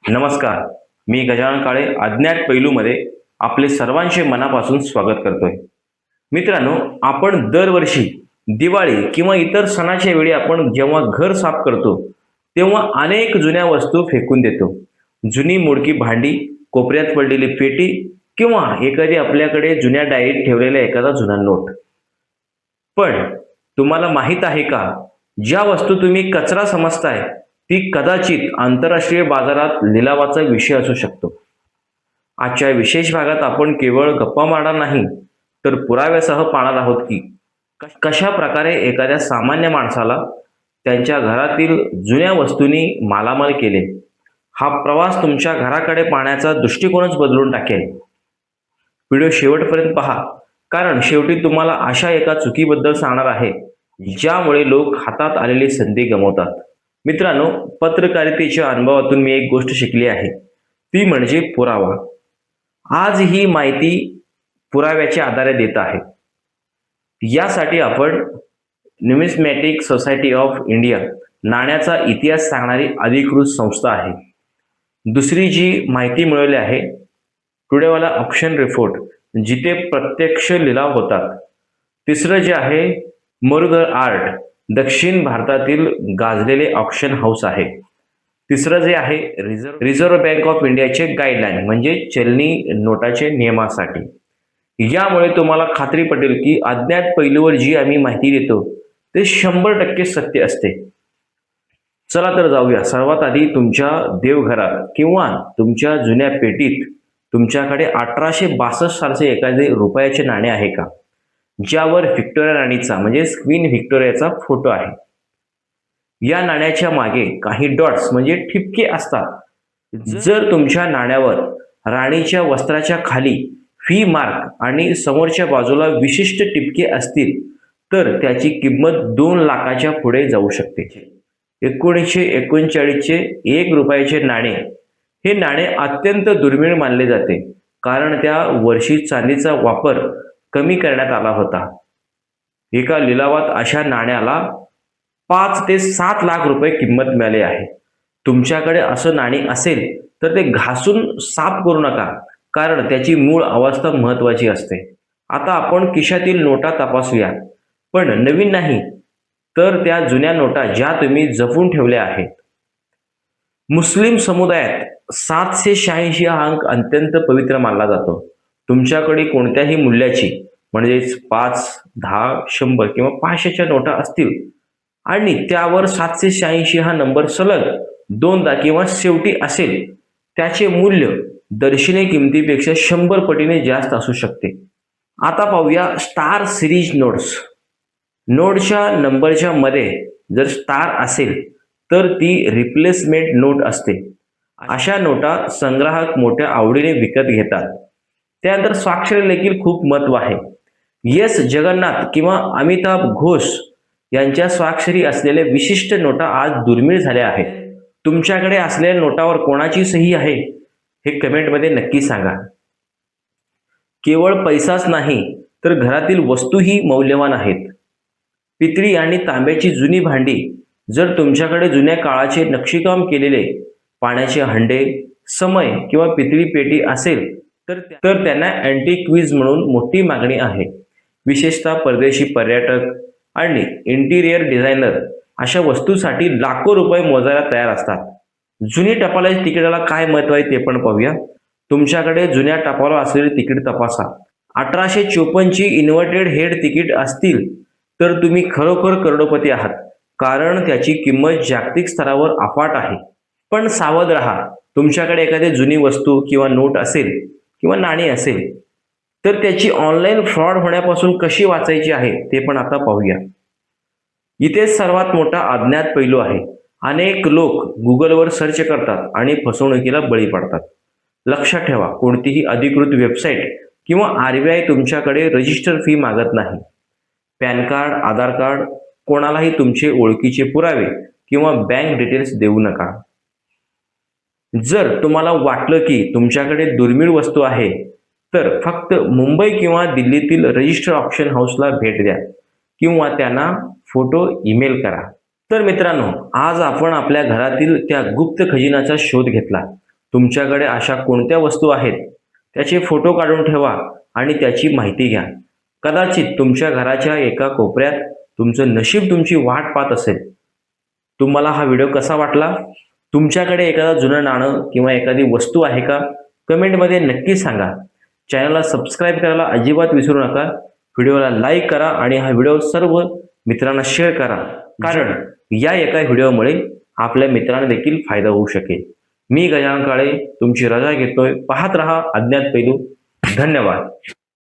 नमस्कार. मी गजानन काळे अज्ञात पैलूमध्ये आपले सर्वांचे मनापासून स्वागत करतोय. मित्रांनो, आपण दरवर्षी दिवाळी किंवा इतर सणाच्या वेळी आपण जेव्हा घर साफ करतो, तेव्हा अनेक जुन्या वस्तू फेकून देतो. जुनी मोडकी भांडी, कोपऱ्यात पडलेली पेटी किंवा एखादी आपल्याकडे जुन्या डायरीत ठेवलेला एखादा जुना नोट. पण तुम्हाला माहीत आहे का, ज्या वस्तू तुम्ही कचरा समजताय, ती कदाचित आंतरराष्ट्रीय बाजारात लिलावाचा विषय असू शकतो. आजच्या विशेष भागात आपण केवळ गप्पा मारणार नाही, तर पुराव्यासह पाहणार आहोत की कशा प्रकारे एखाद्या सामान्य माणसाला त्यांच्या घरातील जुन्या वस्तूंनी मालामाल केले. हा प्रवास तुमच्या घराकडे पाहण्याचा दृष्टिकोनच बदलून टाकेल. व्हिडिओ शेवटपर्यंत पहा, कारण शेवटी तुम्हाला अशा एका चुकीबद्दल सांगणार आहे ज्यामुळे लोक हातात आलेली संधी गमावतात. मित्रांनो, पत्रकारितेच्या अनुभवातून मी एक गोष्ट शिकली आहे, ती म्हणजे पुरावा. आज ही माहिती पुराव्याच्या आधारे देत आहे. यासाठी आपण न्यूमिस्मॅटिक सोसायटी ऑफ इंडिया नाण्याचा इतिहास सांगणारी अधिकृत संस्था आहे. दुसरी जी माहिती मिळवली आहे, टुडेवाला ऑप्शन रिपोर्ट, जिथे प्रत्यक्ष लिलाव होतात. तिसरं जे आहे, मुरुगन आर्ट, दक्षिण भारतातील गाजलेले ऑक्शन हाऊस आहे. तिसरं जे आहे, रिझर्व्ह बँक ऑफ इंडियाचे गाईडलाईन, म्हणजे चलनी नोटाचे नियमासाठी. यामुळे तुम्हाला खात्री पटेल की अज्ञात पैलूवर जी आम्ही माहिती देतो ते 100% सत्य असते. चला तर जाऊया. सर्वात आधी तुमच्या देवघरात किंवा तुमच्या जुन्या पेटीत तुमच्याकडे 1862 सालचे एखादे रुपयाचे नाणे आहे का, ज्यावर व्हिक्टोरिया राणीचा म्हणजे क्वीन व्हिक्टोरियाचा फोटो आहे. या नाण्याच्या मागे काही डॉट्स म्हणजे ठिपके असतात. जर तुमच्या नाण्यावर राणीच्या वस्त्राच्या खाली व्ही मार्क आणि समोरच्या बाजूला विशिष्ट टिपके असतील, तर त्याची किंमत 2 लाखाच्या पुढे जाऊ शकते. 1939 चे 1 रुपयाचे नाणे हे नाणे अत्यंत दुर्मिळ मानले जाते, कारण त्या वर्षी चांदीचा वापर कमी करण्यात आला होता. एका लिलावात अशा नाण्याला 5 ते 7 लाख रुपये किंमत मिळाली आहे. तुमच्याकडे असं नाणे असेल तर ते घासून साफ करू नका, कारण त्याची मूळ अवस्था महत्वाची असते. आता आपण खिशातील नोटा तपासूया, पण नवीन नाही, तर त्या जुन्या नोटा ज्या तुम्ही जपून ठेवल्या आहेत. मुस्लिम समुदायात 786 हा अंक अत्यंत पवित्र मानला जातो. तुमच्याकडे कोणत्याही मूल्याची म्हणजेच 5, 10, 100 किंवा 500च्या नोटा असतील आणि त्यावर 786 हा नंबर सलग 2दा किंवा शेवटी असेल, त्याचे मूल्य दर्शनी किमतीपेक्षा 100 पटीने जास्त असू शकते. आता पाहूया स्टार सिरीज नोट्स. नोटच्या नंबरच्या मध्ये जर स्टार असेल तर ती रिप्लेसमेंट नोट असते. अशा नोटा संग्राहक मोठ्या आवडीने विकत घेतात. त्यानंतर स्वाक्षरी देखील खूप महत्व आहे. एस जगन्नाथ किंवा अमिताभ घोष यांच्या स्वाक्षरी असलेल्या विशिष्ट नोटा आज दुर्मिळ झाल्या आहेत. तुमच्याकडे असलेल्या नोटावर कोणाची सही आहे हे कमेंटमध्ये नक्की सांगा. केवळ पैसाच नाही, तर घरातील वस्तूही मौल्यवान आहेत. पितळी आणि तांब्याची जुनी भांडी, जर तुमच्याकडे जुन्या काळाचे नक्षीकाम केलेले पाण्याचे हंडे, समय किंवा पितळी पेटी असेल तर त्यांना अँटिक्विज म्हणून मोठी मागणी आहे. विशेषतः परदेशी पर्यटक आणि इंटिरियर डिझायनर अशा वस्तूसाठी लाखो रुपये मोजायला तयार असतात. जुनी टपालाच्या तिकिटाला काय महत्व आहे ते पण पाहूया. तुमच्याकडे जुन्या टपाला असलेले तिकीट तपासा. 1854 ची इन्व्हर्टेड हेड तिकीट असतील तर तुम्ही खरोखर करोडपती आहात, कारण त्याची किंमत जागतिक स्तरावर अफाट आहे. पण सावध राहा, तुमच्याकडे एखादी जुनी वस्तू किंवा नोट असेल किंवा नाणी असेल तर त्याची ऑनलाईन फ्रॉड होण्यापासून कशी वाचायची आहे ते पण आता पाहूया. इथेच सर्वात मोठा अज्ञात पैलू आहे. अनेक लोक गुगलवर सर्च करतात आणि फसवणुकीला बळी पडतात. लक्षात ठेवा, कोणतीही अधिकृत वेबसाईट किंवा RBI तुमच्याकडे रजिस्टर फी मागत नाही. पॅन कार्ड, आधार कार्ड, कोणालाही तुमचे ओळखीचे पुरावे किंवा बँक डिटेल्स देऊ नका. जर तुम्हाला वाटलं की तुमच्याकडे दुर्मिळ वस्तू आहे, तर फक्त मुंबई किंवा दिल्लीतील रजिस्टर ऑप्शन हाऊसला भेट द्या किंवा त्यांना फोटो ईमेल करा. तर मित्रांनो, आज आपण आपल्या घरातील त्या गुप्त खजिन्याचा शोध घेतला. तुमच्याकडे अशा कोणत्या वस्तू आहेत त्याचे फोटो काढून ठेवा आणि त्याची माहिती घ्या. कदाचित तुमच्या घराच्या एका कोपऱ्यात तुमचं नशीब तुमची वाट पाहत असेल. तुम्हाला हा व्हिडिओ कसा वाटला? तुमच्याकडे एखादं जुनं नाणं किंवा एखादी वस्तू आहे का? कमेंटमध्ये नक्की सांगा. चॅनलला सबस्क्राईब करायला अजिबात विसरू नका. व्हिडिओला लाईक करा आणि हा व्हिडिओ सर्व मित्रांना शेअर करा, कारण या एका व्हिडिओमुळे आपल्या मित्रांना देखील फायदा होऊ शकेल. मी गजानन काळे तुमची रजा घेतोय. पाहत रहा अज्ञात पैलू. धन्यवाद.